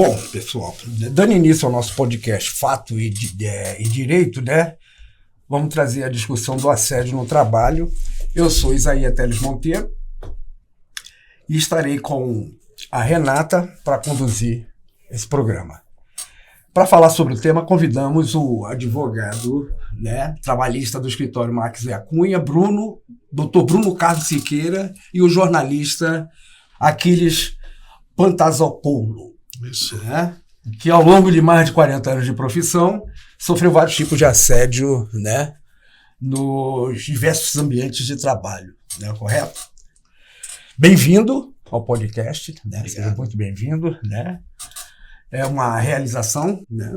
Bom, pessoal, dando início ao nosso podcast Fato e Direito, né? Vamos trazer a discussão do assédio no trabalho. Eu sou Isaías Teles Monteiro e estarei com a Renata para conduzir esse programa. Para falar sobre o tema, convidamos o advogado, né, trabalhista do escritório Marques e Cunha, Dr. Bruno Carlos Siqueira, e o jornalista Aquiles Pantazopoulos. Isso. Né, que ao longo de mais de 40 anos de profissão sofreu vários tipos de assédio, né, nos diversos ambientes de trabalho, né, correto? Bem-vindo ao podcast, né? Seja muito bem-vindo, né? É uma realização, né,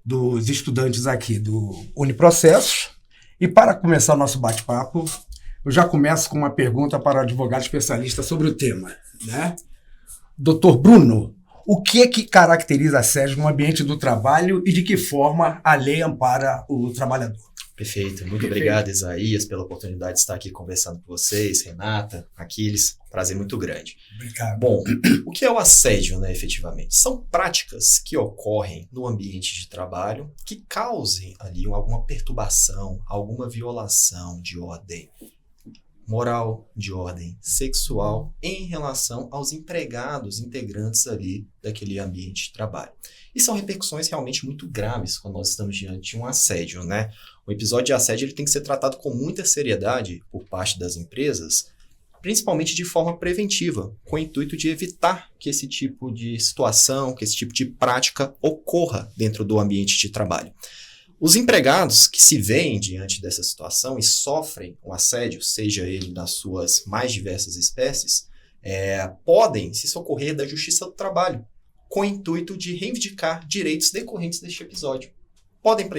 dos estudantes aqui do Uniprocessos. E para começar o nosso bate-papo, eu já começo com uma pergunta para o advogado especialista sobre o tema, né? Doutor Bruno, o que caracteriza assédio no ambiente do trabalho e de que forma a lei ampara o trabalhador? Perfeito. Muito obrigado, Isaías, pela oportunidade de estar aqui conversando com vocês, Renata, Aquiles. Prazer muito grande. Obrigado. Bom, o que é o assédio, né, efetivamente? São práticas que ocorrem no ambiente de trabalho que causem ali alguma perturbação, alguma violação de ordem moral, de ordem sexual em relação aos empregados, integrantes ali daquele ambiente de trabalho. E são repercussões realmente muito graves quando nós estamos diante de um assédio, né? O episódio de assédio ele tem que ser tratado com muita seriedade por parte das empresas, principalmente de forma preventiva, com o intuito de evitar que esse tipo de situação, que esse tipo de prática ocorra dentro do ambiente de trabalho. Os empregados que se veem diante dessa situação e sofrem o assédio, seja ele nas suas mais diversas espécies, podem se socorrer da Justiça do Trabalho, com o intuito de reivindicar direitos decorrentes deste episódio. Podem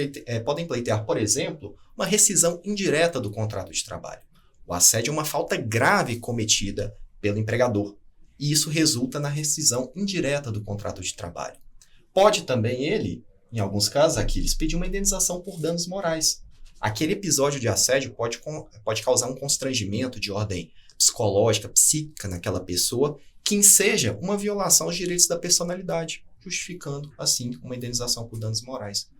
pleitear, por exemplo, uma rescisão indireta do contrato de trabalho. O assédio é uma falta grave cometida pelo empregador, e isso resulta na rescisão indireta do contrato de trabalho. Pode também ele, em alguns casos, Aquiles, pedir uma indenização por danos morais. Aquele episódio de assédio pode causar um constrangimento de ordem psicológica, psíquica naquela pessoa, que enseja uma violação aos direitos da personalidade, justificando, assim, uma indenização por danos morais.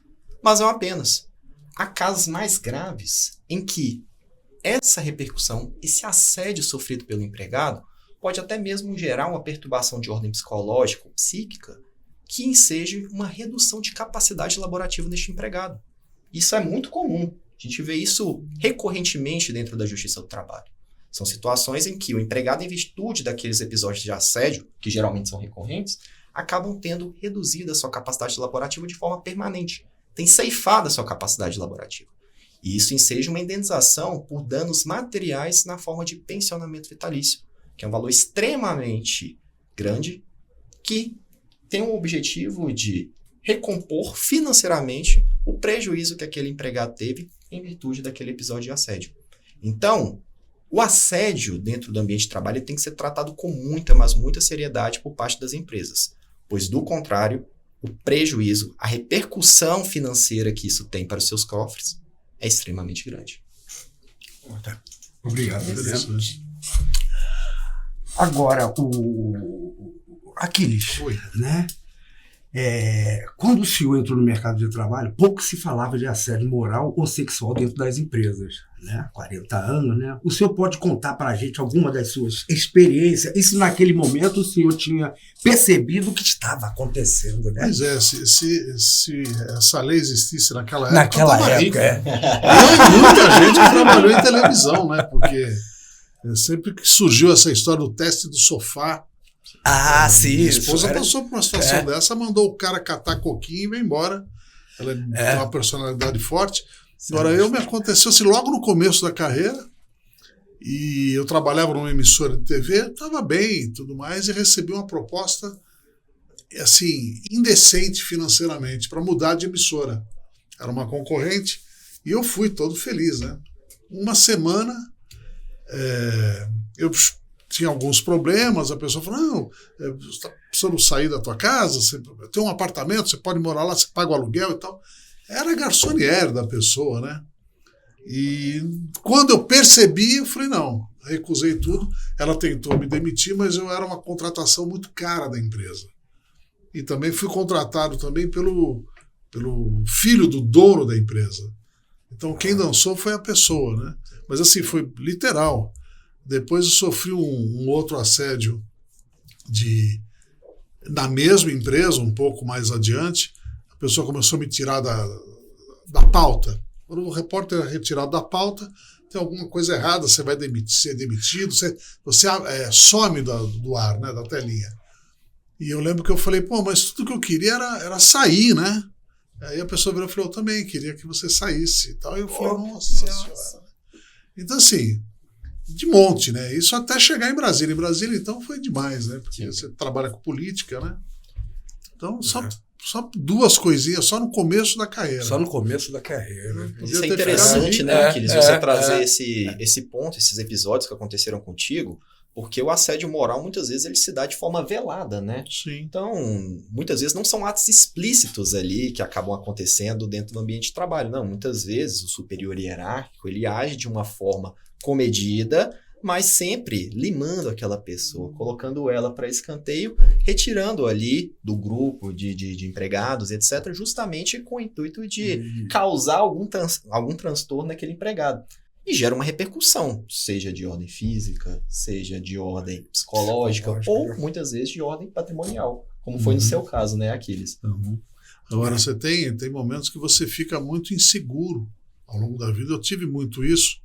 Mas não apenas. Há casos mais graves em que essa repercussão, esse assédio sofrido pelo empregado, pode até mesmo gerar uma perturbação de ordem psicológica ou psíquica que enseje uma redução de capacidade laborativa neste empregado. Isso é muito comum. A gente vê isso recorrentemente dentro da Justiça do Trabalho. São situações em que o empregado, em virtude daqueles episódios de assédio, que geralmente são recorrentes, acabam tendo reduzida a sua capacidade laborativa de forma permanente. Tem ceifado a sua capacidade laborativa. E isso enseja uma indenização por danos materiais na forma de pensionamento vitalício, que é um valor extremamente grande, que tem o objetivo de recompor financeiramente o prejuízo que aquele empregado teve em virtude daquele episódio de assédio. Então, o assédio dentro do ambiente de trabalho tem que ser tratado com muita, mas muita seriedade por parte das empresas, pois, do contrário, o prejuízo, a repercussão financeira que isso tem para os seus cofres é extremamente grande. Obrigado. Agora, o Aquiles, né? Quando o senhor entrou no mercado de trabalho, pouco se falava de assédio moral ou sexual dentro das empresas, né? 40 anos, né? O senhor pode contar para a gente alguma das suas experiências? E se naquele momento o senhor tinha percebido o que estava acontecendo, né? Pois é, se essa lei existisse naquela época, muita gente que trabalhou em televisão, né? Porque sempre que surgiu essa história do teste do sofá, sim. Minha esposa passou por uma situação dessa, mandou o cara catar coquinho e vai embora. Ela tem uma personalidade forte. Agora, me aconteceu assim, logo no começo da carreira, e eu trabalhava numa emissora de TV, estava bem e tudo mais, e recebi uma proposta assim, indecente financeiramente, para mudar de emissora. Era uma concorrente, e eu fui todo feliz, né? Uma semana, eu tinha alguns problemas, a pessoa falou, não, você está precisando sair da tua casa, você tem um apartamento, você pode morar lá, você paga o aluguel e tal. Era garçonnière da pessoa, né? E quando eu percebi, eu falei, não, recusei tudo. Ela tentou me demitir, mas eu era uma contratação muito cara da empresa. e também fui contratado também pelo filho do dono da empresa. Então, quem dançou foi a pessoa, né? Mas assim, foi literal. Depois eu sofri um outro assédio na mesma empresa, um pouco mais adiante. A pessoa começou a me tirar da pauta. Quando o repórter é retirado da pauta, tem alguma coisa errada, você vai ser demitido, você some do ar, né, da telinha. E eu lembro que eu falei, pô, mas tudo que eu queria era sair, né? Aí a pessoa virou e falou, eu também queria que você saísse e tal. E eu falei, nossa senhora. Então, assim, de monte, né? Isso até chegar em Brasília. Em Brasília, então, foi demais, né? Porque você trabalha com política, né? Então, só duas coisinhas, só no começo da carreira. Só no começo da carreira. Isso é interessante, né, Aquiles? Você trazer esse ponto, esses episódios que aconteceram contigo, porque o assédio moral, muitas vezes, ele se dá de forma velada, né? Sim. Então, muitas vezes não são atos explícitos ali que acabam acontecendo dentro do ambiente de trabalho. Não, muitas vezes o superior hierárquico, ele age de uma forma comedida, mas sempre limando aquela pessoa, colocando ela para escanteio, retirando ali do grupo de empregados, etc., justamente com o intuito de causar algum transtorno naquele empregado. E gera uma repercussão, seja de ordem física, seja de ordem psicológica, ou muitas vezes de ordem patrimonial, como foi no seu caso, né, Aquiles? Agora, você tem momentos que você fica muito inseguro ao longo da vida. Eu tive muito isso,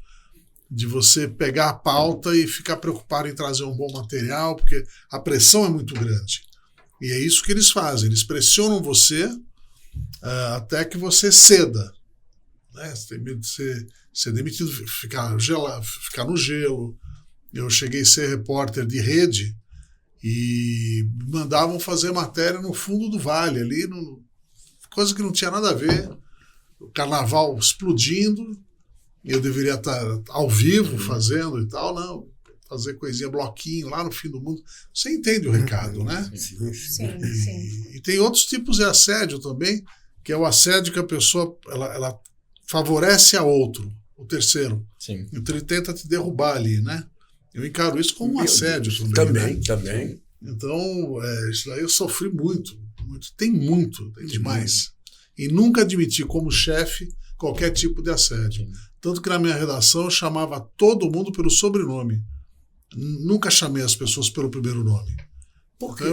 de você pegar a pauta e ficar preocupado em trazer um bom material, porque a pressão é muito grande. E é isso que eles fazem, eles pressionam você até que você ceda. Né? Você tem medo de ser demitido, ficar no gelo. Eu cheguei a ser repórter de rede e me mandavam fazer matéria no fundo do vale, ali, coisa que não tinha nada a ver. O carnaval explodindo, eu deveria estar ao vivo fazendo e tal, não, fazer coisinha, bloquinho lá no fim do mundo. Você entende o recado, né? Sim. E tem outros tipos de assédio também, que é o assédio que a pessoa ela favorece a outro, o terceiro. Sim. Então ele tenta te derrubar ali, né? Eu encaro isso como um assédio também. Também. Então, isso daí eu sofri muito. Tem demais. E nunca admiti como chefe qualquer tipo de assédio. Sim. Tanto que na minha redação eu chamava todo mundo pelo sobrenome. Nunca chamei as pessoas pelo primeiro nome. Por quê?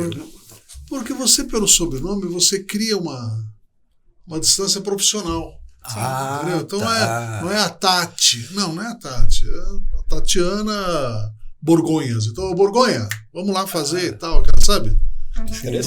Porque você, pelo sobrenome, você cria uma distância profissional. Entendeu? Então não é a Tati. Não é a Tati. É a Tatiana Borgonhas. Então, Borgonha, vamos lá fazer e tal, sabe?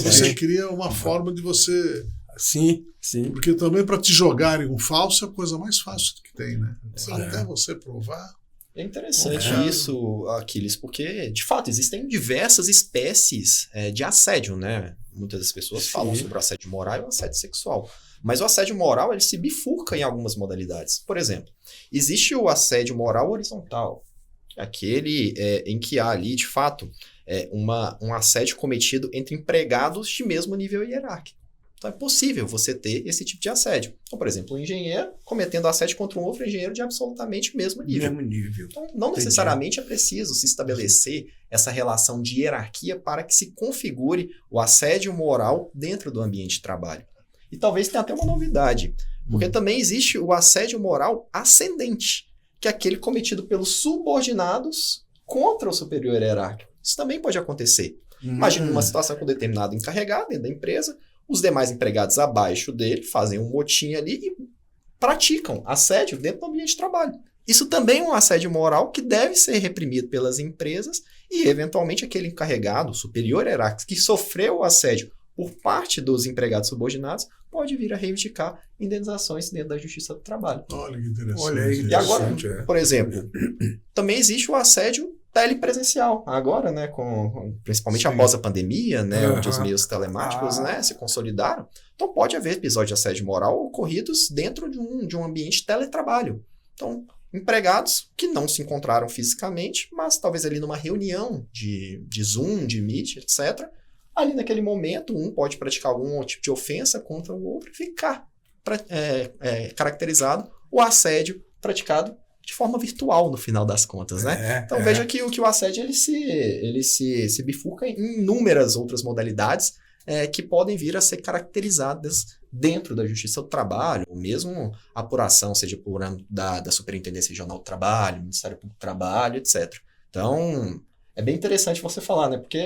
Você cria uma forma de você... Sim. Porque também para te jogarem um falso é a coisa mais fácil que tem, né? Sim. Até você provar. É interessante isso, Aquiles, porque, de fato, existem diversas espécies de assédio, né? Muitas das pessoas falam sobre o assédio moral e o assédio sexual. Mas o assédio moral, ele se bifurca em algumas modalidades. Por exemplo, existe o assédio moral horizontal, aquele em que há ali, de fato, um assédio cometido entre empregados de mesmo nível hierárquico. Então é possível você ter esse tipo de assédio. Então, por exemplo, um engenheiro cometendo assédio contra um outro engenheiro de absolutamente mesmo nível. Então, não necessariamente é preciso se estabelecer essa relação de hierarquia para que se configure o assédio moral dentro do ambiente de trabalho. E talvez tenha até uma novidade, porque também existe o assédio moral ascendente, que é aquele cometido pelos subordinados contra o superior hierárquico. Isso também pode acontecer. Imagina uma situação com um determinado encarregado dentro da empresa, os demais empregados abaixo dele fazem um motim ali e praticam assédio dentro do ambiente de trabalho. Isso também é um assédio moral que deve ser reprimido pelas empresas e, eventualmente, aquele encarregado, superior hierárquico, que sofreu o assédio por parte dos empregados subordinados, pode vir a reivindicar indenizações dentro da Justiça do Trabalho. Olha que interessante. Olha aí, E agora, por exemplo, também existe o assédio telepresencial. Agora, né, principalmente após a pandemia, né, onde os meios telemáticos né, se consolidaram, então pode haver episódios de assédio moral ocorridos dentro de um ambiente de teletrabalho. Então, empregados que não se encontraram fisicamente, mas talvez ali numa reunião de Zoom, de Meet, etc., ali naquele momento, um pode praticar algum tipo de ofensa contra o outro e ficar caracterizado o assédio praticado de forma virtual, no final das contas, né? Então, veja que o assédio ele se bifurca em inúmeras outras modalidades, que podem vir a ser caracterizadas dentro da Justiça do Trabalho, ou mesmo apuração, seja por da Superintendência Regional do Trabalho, Ministério Público do Trabalho, etc. Então, é bem interessante você falar, né? Porque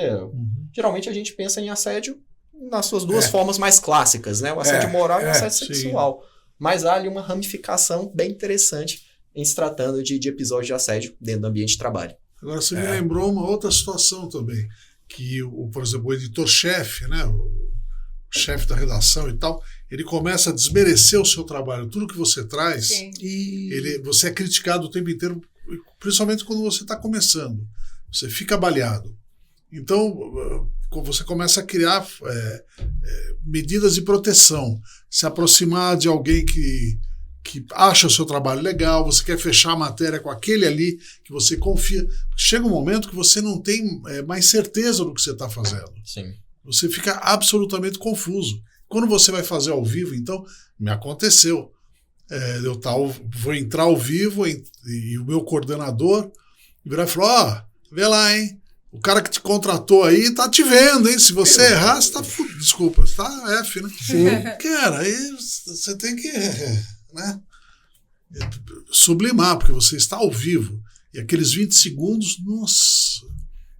geralmente a gente pensa em assédio nas suas duas formas mais clássicas, né? O assédio moral e o assédio sexual. Mas há ali uma ramificação bem interessante em se tratando de episódios de assédio dentro do ambiente de trabalho. Agora, você me lembrou uma outra situação também, que, por exemplo, o editor-chefe, né? O chefe da redação e tal, ele começa a desmerecer o seu trabalho. Tudo que você traz, você é criticado o tempo inteiro, principalmente quando você está começando. Você fica baleado. Então, você começa a criar medidas de proteção, se aproximar de alguém que acha o seu trabalho legal, você quer fechar a matéria com aquele ali que você confia. Chega um momento que você não tem mais certeza do que você está fazendo. Sim. Você fica absolutamente confuso. Quando você vai fazer ao vivo, então, me aconteceu. Vou entrar ao vivo e o meu coordenador virar e falou, vê lá, hein? O cara que te contratou aí tá te vendo, hein? Se você errar, você tá fudido. Desculpa, você tá F, né? Sim. Cara, aí você tem que sublimar, porque você está ao vivo. E aqueles 20 segundos, nossa,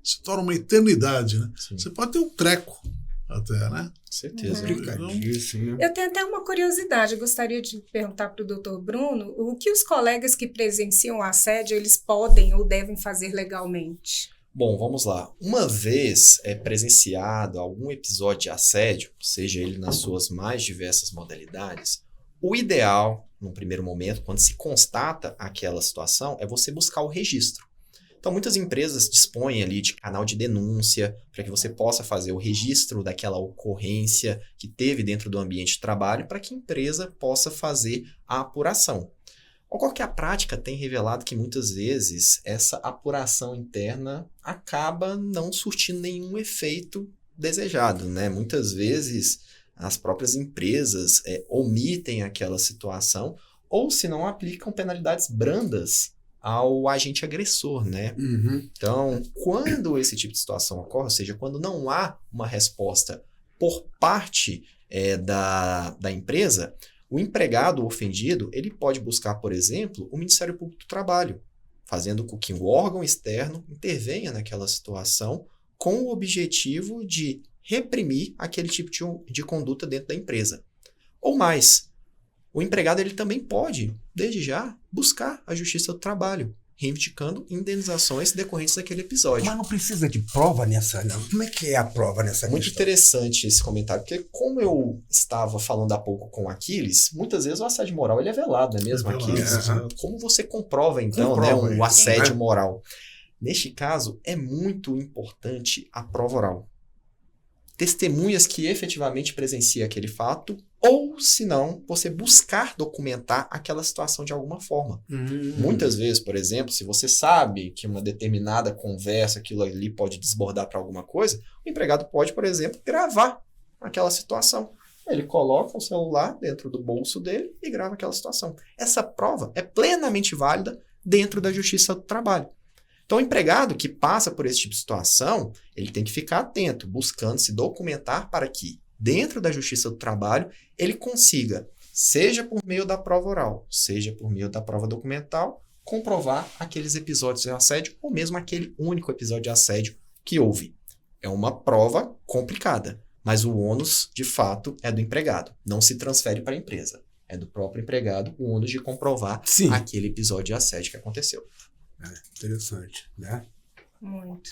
se torna uma eternidade, né? Sim. Você pode ter um treco até, né? Certeza. Eu tenho até uma curiosidade, eu gostaria de perguntar para o doutor Bruno, o que os colegas que presenciam o assédio, eles podem ou devem fazer legalmente? Bom, vamos lá. Uma vez presenciado algum episódio de assédio, seja ele nas suas mais diversas modalidades, o ideal, no primeiro momento, quando se constata aquela situação, é você buscar o registro. Então, muitas empresas dispõem ali de canal de denúncia para que você possa fazer o registro daquela ocorrência que teve dentro do ambiente de trabalho para que a empresa possa fazer a apuração. Ocorre que a prática tem revelado que muitas vezes essa apuração interna acaba não surtindo nenhum efeito desejado, né? Muitas vezes as próprias empresas omitem aquela situação ou se não aplicam penalidades brandas ao agente agressor, né? Então, quando esse tipo de situação ocorre, ou seja, quando não há uma resposta por parte da empresa, o empregado ofendido, ele pode buscar, por exemplo, o Ministério Público do Trabalho, fazendo com que o órgão externo intervenha naquela situação com o objetivo de reprimir aquele tipo de conduta dentro da empresa. Ou mais, o empregado ele também pode, desde já, buscar a Justiça do Trabalho, reivindicando indenizações decorrentes daquele episódio. Mas não precisa de prova nessa, não? Como é que é a prova nessa Muito questão? interessante esse comentário, porque como eu estava falando há pouco com o Aquiles, muitas vezes o assédio moral ele é velado, não é mesmo, Aquiles? Como você comprova, então, o assédio moral? Neste caso, é muito importante a prova oral. Testemunhas que efetivamente presenciam aquele fato, ou, se não, você buscar documentar aquela situação de alguma forma. Muitas vezes, por exemplo, se você sabe que uma determinada conversa, aquilo ali pode desbordar para alguma coisa, o empregado pode, por exemplo, gravar aquela situação. Ele coloca o celular dentro do bolso dele e grava aquela situação. Essa prova é plenamente válida dentro da Justiça do Trabalho. Então, o empregado que passa por esse tipo de situação, ele tem que ficar atento, buscando se documentar para que, dentro da Justiça do Trabalho, ele consiga, seja por meio da prova oral, seja por meio da prova documental, comprovar aqueles episódios de assédio ou mesmo aquele único episódio de assédio que houve. É uma prova complicada, mas o ônus, de fato, é do empregado. Não se transfere para a empresa. É do próprio empregado o ônus de comprovar aquele episódio de assédio que aconteceu. Interessante, né? Muito.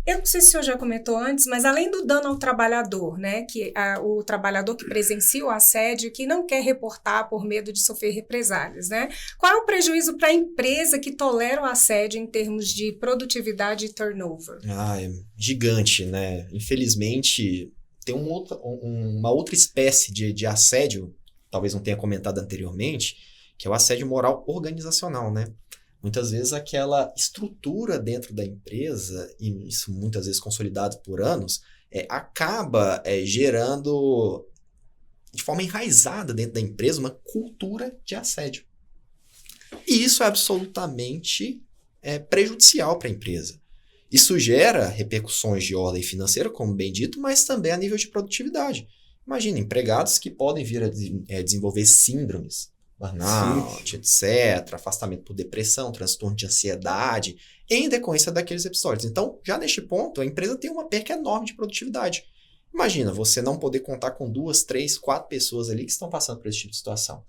Eu não sei se o senhor já comentou antes, mas além do dano ao trabalhador, né, que o trabalhador que presencia o assédio, que não quer reportar por medo de sofrer represálias, né? Qual é o prejuízo para a empresa que tolera o assédio em termos de produtividade e turnover? É gigante, né? Infelizmente, tem uma outra espécie de assédio, talvez não tenha comentado anteriormente, que é o assédio moral organizacional, né? Muitas vezes aquela estrutura dentro da empresa, e isso muitas vezes consolidado por anos, acaba gerando de forma enraizada dentro da empresa uma cultura de assédio. E isso é absolutamente prejudicial para a empresa. Isso gera repercussões de ordem financeira, como bem dito, mas também a nível de produtividade. Imagina, empregados que podem vir a desenvolver síndromes, burnout, etc., afastamento por depressão, transtorno de ansiedade, em decorrência daqueles episódios. Então, já neste ponto, a empresa tem uma perca enorme de produtividade. Imagina você não poder contar com 2, 3, 4 pessoas ali que estão passando por esse tipo de situação.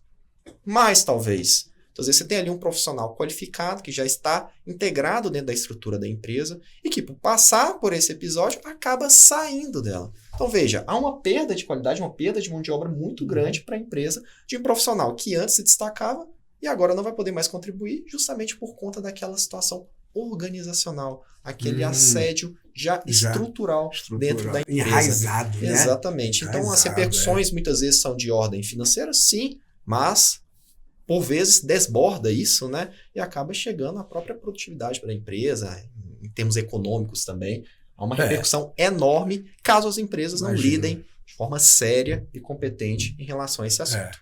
Mas, talvez, às vezes você tem ali um profissional qualificado que já está integrado dentro da estrutura da empresa e que, por passar por esse episódio, acaba saindo dela. Então, veja, há uma perda de qualidade, uma perda de mão de obra muito grande para a empresa de um profissional que antes se destacava e agora não vai poder mais contribuir justamente por conta daquela situação organizacional, aquele assédio já estrutural dentro da empresa. Enraizado, né? Exatamente. Então, as repercussões muitas vezes são de ordem financeira, sim, mas por vezes desborda isso, né? E acaba chegando à própria produtividade para a empresa, em termos econômicos também. Há uma repercussão enorme caso as empresas não lidem de forma séria e competente em relação a esse assunto.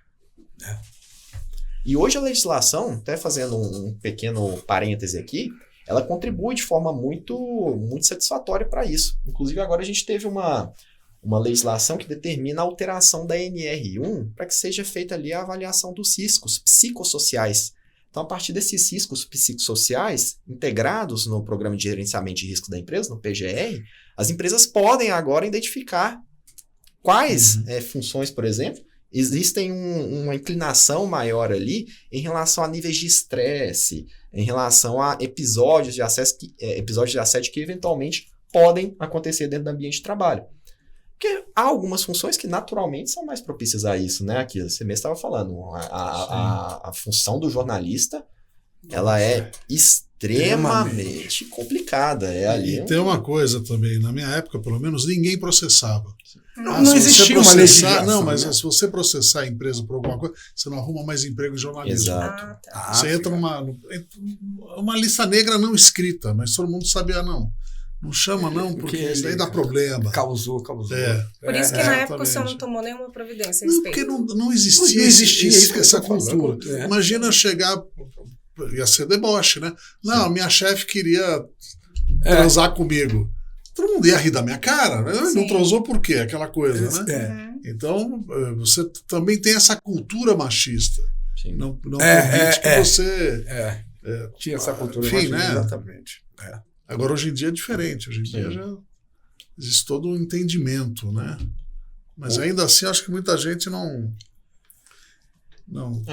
E hoje a legislação, até fazendo um pequeno parêntese aqui, ela contribui de forma muito, muito satisfatória para isso. Inclusive agora a gente teve uma legislação que determina a alteração da NR1 para que seja feita ali a avaliação dos riscos psicossociais. Então, a partir desses riscos psicossociais integrados no Programa de Gerenciamento de Risco da Empresa, no PGR, as empresas podem agora identificar quais funções, por exemplo, existem uma inclinação maior ali em relação a níveis de estresse, em relação a episódios de assédio que eventualmente podem acontecer dentro do ambiente de trabalho. Porque há algumas funções que naturalmente são mais propícias a isso, né? Aqui você mesmo estava falando, a função do jornalista, ela é extremamente complicada. E tem uma coisa também, na minha época, pelo menos, ninguém processava. Não existia uma legislação. Não, mas se você processar a empresa por alguma coisa, você não arruma mais emprego em jornalismo. Exato. Você entra numa lista negra não escrita, mas todo mundo sabia, não chama não, porque isso daí dá problema. Causou. Por isso que na época o senhor não tomou nenhuma providência a respeito. Porque não existia essa cultura. Imagina chegar, ia ser deboche, né? Não, minha chefe queria transar comigo. Todo mundo ia rir da minha cara, né? Não transou por quê? Aquela coisa, né? Então, você também tem essa cultura machista. Sim. Não permite que você... tinha essa cultura machista, né? Exatamente. Agora, hoje em dia é diferente. Hoje em dia já existe todo um entendimento, né? Mas ainda assim, acho que muita gente não...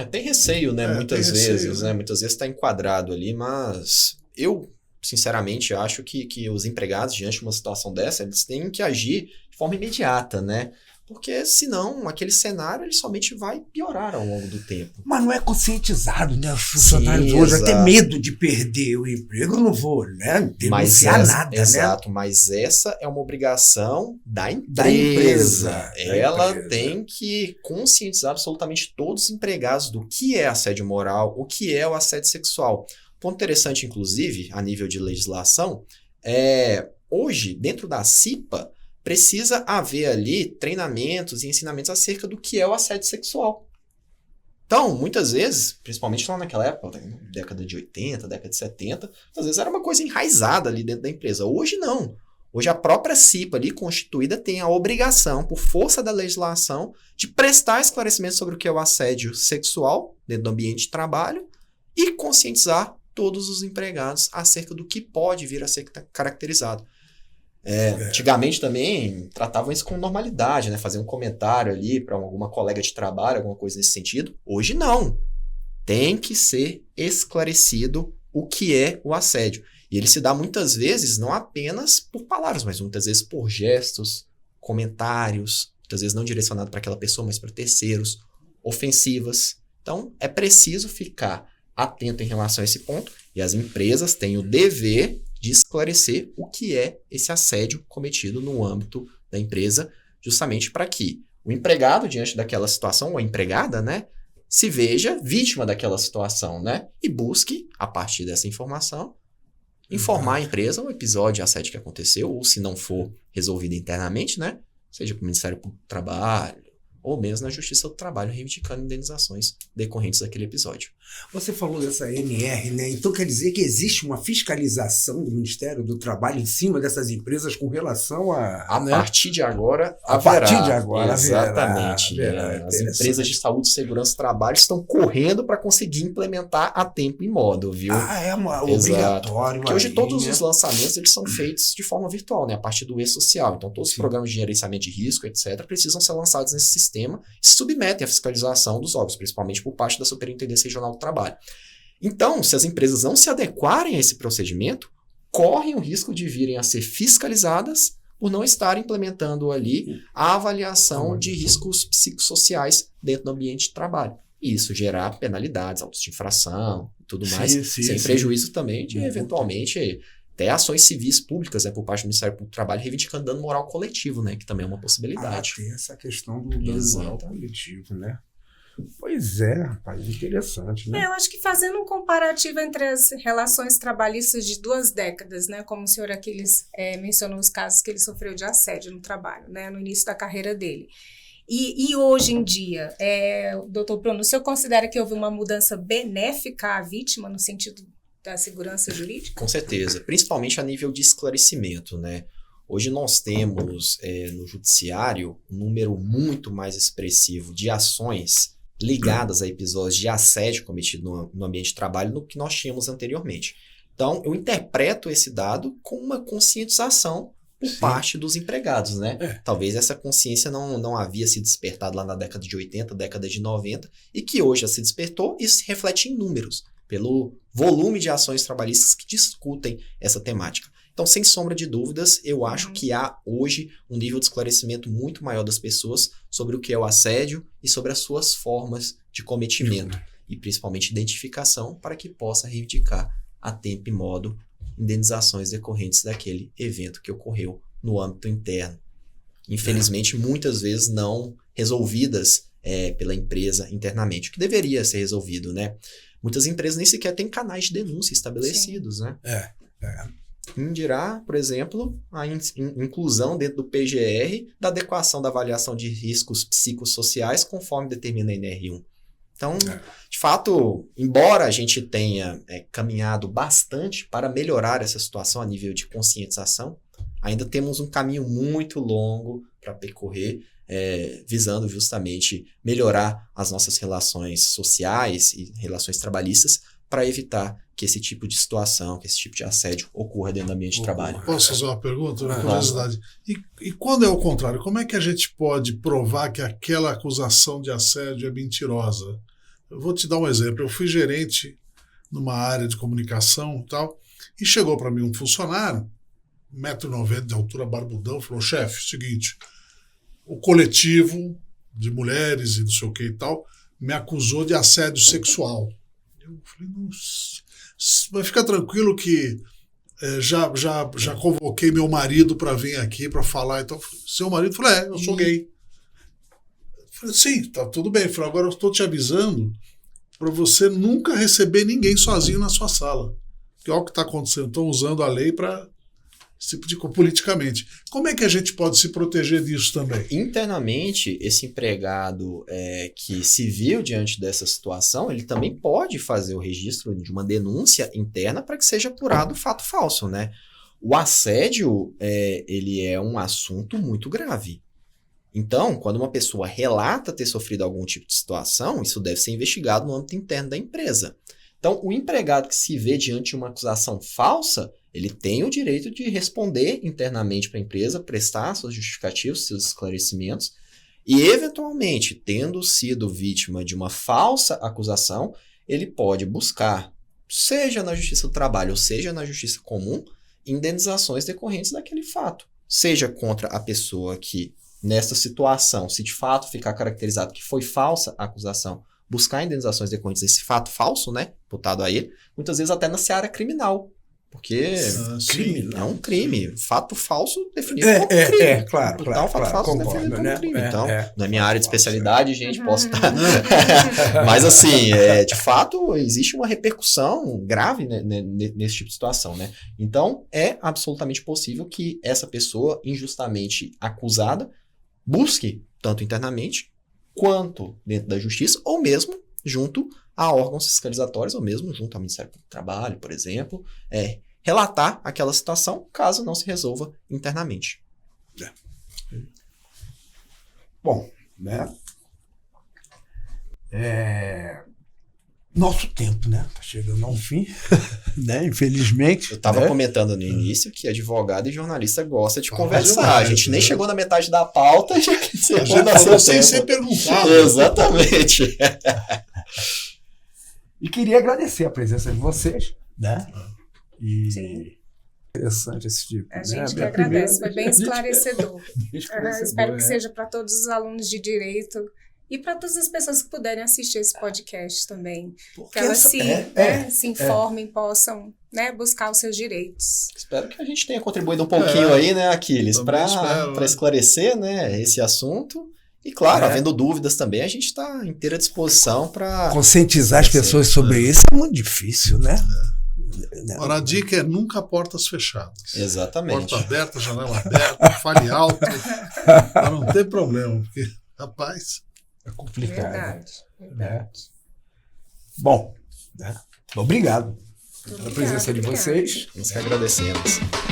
tem receio, né? Muitas vezes, né? Muitas vezes está enquadrado ali, mas eu... sinceramente, acho que os empregados, diante de uma situação dessa, eles têm que agir de forma imediata, né? Porque, senão, aquele cenário ele somente vai piorar ao longo do tempo. Mas não é conscientizado, né? Os funcionários hoje vão ter medo de perder o emprego, eu não vou, né? Denunciar nada, exato, né? Mas essa é uma obrigação da empresa. Ela tem que conscientizar absolutamente todos os empregados do que é assédio moral, o que é o assédio sexual. Ponto interessante, inclusive, a nível de legislação, hoje, dentro da CIPA, precisa haver ali treinamentos e ensinamentos acerca do que é o assédio sexual. Então, muitas vezes, principalmente lá naquela época, década de 80, década de 70, às vezes era uma coisa enraizada ali dentro da empresa. Hoje não. Hoje a própria CIPA ali constituída tem a obrigação, por força da legislação, de prestar esclarecimento sobre o que é o assédio sexual dentro do ambiente de trabalho e conscientizar todos os empregados acerca do que pode vir a ser caracterizado. Antigamente também tratavam isso com normalidade, né? Faziam um comentário ali para alguma colega de trabalho, alguma coisa nesse sentido. Hoje não. Tem que ser esclarecido o que é o assédio. E ele se dá muitas vezes não apenas por palavras, mas muitas vezes por gestos, comentários, muitas vezes não direcionado para aquela pessoa, mas para terceiros, ofensivas. Então, é preciso ficar atento em relação a esse ponto, e as empresas têm o dever de esclarecer o que é esse assédio cometido no âmbito da empresa, justamente para que o empregado, diante daquela situação, ou a empregada, né, se veja vítima daquela situação, né, e busque, a partir dessa informação, informar a empresa o episódio de assédio que aconteceu, ou se não for resolvido internamente, né, seja para o Ministério do Trabalho, ou mesmo na Justiça do Trabalho, reivindicando indenizações decorrentes daquele episódio. Você falou dessa NR, né? Então quer dizer que existe uma fiscalização do Ministério do Trabalho em cima dessas empresas com relação A né? partir de agora, A partir de agora, exatamente. haverá. As empresas de saúde, segurança e trabalho estão correndo para conseguir implementar a tempo e modo, viu? É obrigatório. Porque hoje aí, todos né? os lançamentos eles são feitos de forma virtual, né? A partir do e-social. Então todos os programas de gerenciamento de risco, etc., precisam ser lançados nesse sistema e se submetem à fiscalização dos órgãos, principalmente por parte da Superintendência Regional do Trabalho. Então, se as empresas não se adequarem a esse procedimento, correm o risco de virem a ser fiscalizadas por não estarem implementando ali a avaliação de riscos psicossociais dentro do ambiente de trabalho. E isso gerar penalidades, autos de infração e tudo mais, sem prejuízo também de, eventualmente, até ações civis públicas, né, por parte do Ministério Público do Trabalho, reivindicando dano moral coletivo, né, que também é uma possibilidade. Tem essa questão do dano moral coletivo, né? Pois é, rapaz, interessante, né? Eu acho que fazendo um comparativo entre as relações trabalhistas de 2 décadas, né, como o senhor Aquiles mencionou os casos que ele sofreu de assédio no trabalho, né, no início da carreira dele. E hoje em dia, doutor Bruno, o senhor considera que houve uma mudança benéfica à vítima no sentido da segurança jurídica? Com certeza, principalmente a nível de esclarecimento, né? Hoje nós temos no judiciário um número muito mais expressivo de ações ligadas a episódios de assédio cometido no ambiente de trabalho do que nós tínhamos anteriormente. Então, eu interpreto esse dado com uma conscientização por parte dos empregados, né? Talvez essa consciência não havia se despertado lá na década de 80, década de 90, e que hoje já se despertou e se reflete em números, pelo volume de ações trabalhistas que discutem essa temática. Então, sem sombra de dúvidas, eu acho que há hoje um nível de esclarecimento muito maior das pessoas sobre o que é o assédio e sobre as suas formas de cometimento e principalmente identificação para que possa reivindicar a tempo e modo indenizações decorrentes daquele evento que ocorreu no âmbito interno. Infelizmente, muitas vezes não resolvidas pela empresa internamente, o que deveria ser resolvido, né? Muitas empresas nem sequer têm canais de denúncia estabelecidos, né? Dirá, por exemplo, a inclusão dentro do PGR da adequação da avaliação de riscos psicossociais conforme determina a NR1. Então, de fato, embora a gente tenha caminhado bastante para melhorar essa situação a nível de conscientização, ainda temos um caminho muito longo para percorrer, visando justamente melhorar as nossas relações sociais e relações trabalhistas para evitar que esse tipo de situação, que esse tipo de assédio ocorra dentro do ambiente de trabalho. Posso fazer uma pergunta? Uma curiosidade. E quando é o contrário, como é que a gente pode provar que aquela acusação de assédio é mentirosa? Eu vou te dar um exemplo. Eu fui gerente numa área de comunicação e tal, e chegou para mim um funcionário, 1,90 m de altura, barbudão, falou: chefe, seguinte, o coletivo de mulheres e não sei o que e tal me acusou de assédio sexual. Eu falei: nossa, mas fica tranquilo que já convoquei meu marido para vir aqui para falar. Então, seu marido? Eu falei: eu sou gay. Eu falei: sim, tá tudo bem. Eu falei: agora eu estou te avisando para você nunca receber ninguém sozinho na sua sala. Que é o que está acontecendo. Estão usando a lei para politicamente. Como é que a gente pode se proteger disso também? Internamente, esse empregado que se viu diante dessa situação, ele também pode fazer o registro de uma denúncia interna para que seja apurado o fato falso, né? O assédio, ele é um assunto muito grave. Então, quando uma pessoa relata ter sofrido algum tipo de situação, isso deve ser investigado no âmbito interno da empresa. Então, o empregado que se vê diante de uma acusação falsa, ele tem o direito de responder internamente para a empresa, prestar suas justificativas, seus esclarecimentos, e, eventualmente, tendo sido vítima de uma falsa acusação, ele pode buscar, seja na Justiça do Trabalho ou seja na Justiça Comum, indenizações decorrentes daquele fato. Seja contra a pessoa que, nessa situação, se de fato ficar caracterizado que foi falsa a acusação, buscar indenizações decorrentes desse fato falso, né, imputado a ele, muitas vezes até na seara criminal. Porque é um crime. Fato falso definido como crime. Claro. Então, fato falso definido como crime. Então, na minha área de especialidade, gente, posso estar... Mas, assim, de fato, existe uma repercussão grave, né, nesse tipo de situação, né? Então, é absolutamente possível que essa pessoa injustamente acusada busque, tanto internamente quanto dentro da justiça, ou mesmo junto a órgãos fiscalizatórios, ou mesmo junto ao Ministério do Trabalho, por exemplo, relatar aquela situação, caso não se resolva internamente. Bom, né? Nosso tempo, né? Tá chegando ao fim, né? Infelizmente. Eu estava né? comentando no início que advogado e jornalista gosta de conversar. A gente nem chegou na metade da pauta e já falou sem perguntar. Exatamente. E queria agradecer a presença de vocês, né? E Sim. interessante esse tipo. A gente que agradece, foi bem esclarecedor. Esclarecedor, Espero que né? seja para todos os alunos de direito e para todas as pessoas que puderem assistir esse podcast também. Porque Que elas essa- se informem, possam, né, buscar os seus direitos. Espero que a gente tenha contribuído um pouquinho aí, né, Aquiles, Também espero, para né? esclarecer, né, esse assunto. E claro, havendo dúvidas também, a gente está à inteira disposição para Conscientizar as pessoas sobre isso é muito difícil, né? Agora, a dica é nunca portas fechadas. Exatamente. Porta aberta, janela aberta, fale alto, para não ter problema, porque, rapaz... É complicado. Verdade. Né? Bom, né? Obrigado pela presença de Obrigada. vocês. Nós que agradecemos.